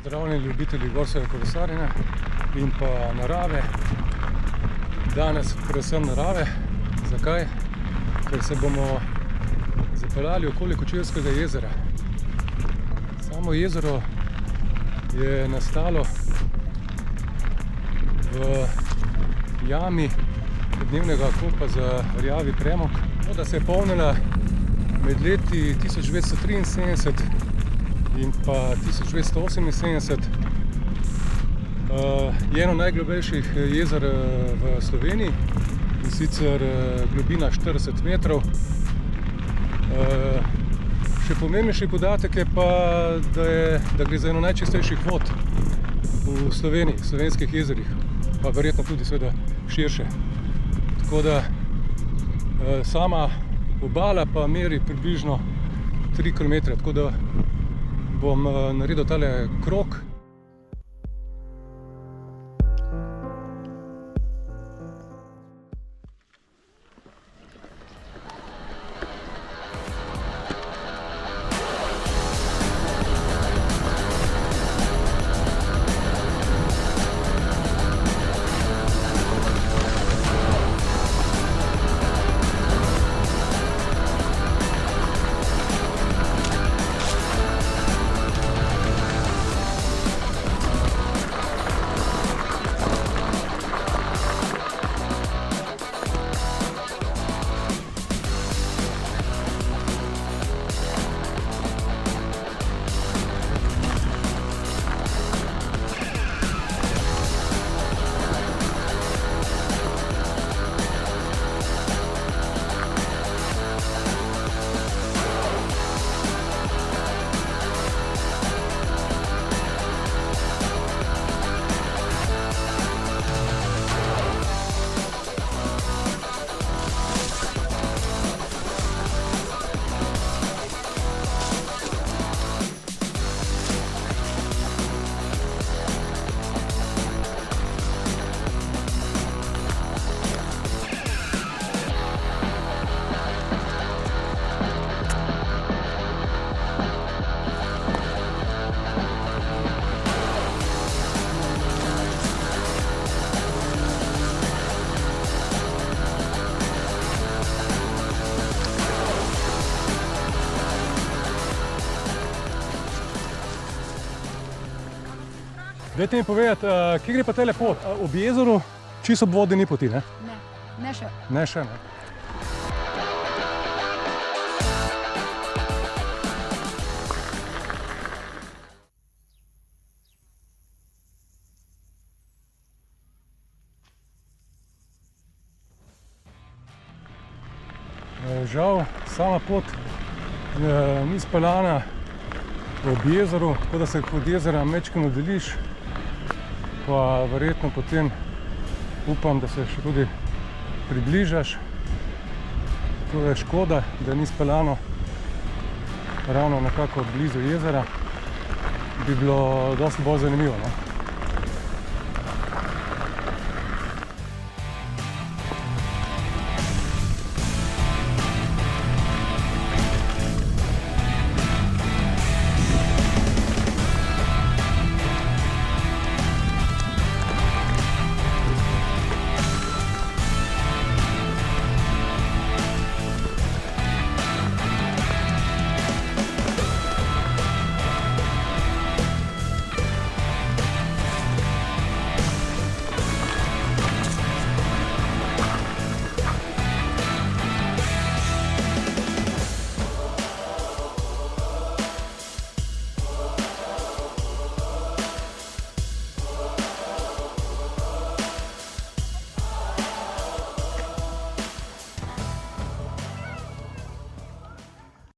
Pozdravljeni ljubitelji gorskega kolesarjenja in pa narave. Danes predvsem narave. Zakaj? Ker se bomo zapeljali okoli Kočevskega jezera. Samo jezero je nastalo v jami podnebnega kopa za rjavi premog. Voda se je polnila med leti 1973 in pa 1978. Je eno najglobljših jezer v Sloveniji, in sicer globina 40 metrov. Še pomembnejši podatek je pa, da gre za eno najčistejših vod v Sloveniji, v slovenskih jezerih, pa verjetno tudi seveda širše. Tako da sama obala pa meri približno 3 km, tako da bom naredil tale krog. Dajte mi povedati, kje gre pa tale pot? Ob jezeru čisto ob vodi ni poti, ne? Ne še. Ne še, ne. Žal, sama pot ni speljana ob jezeru, tako da se od jezera majčkeno oddaljiš, pa verjetno potem upam, da se še tudi približaš. To je škoda, da ni speljano ravno nekako blizu jezera. Bi bilo dosti bolj zanimivo, no?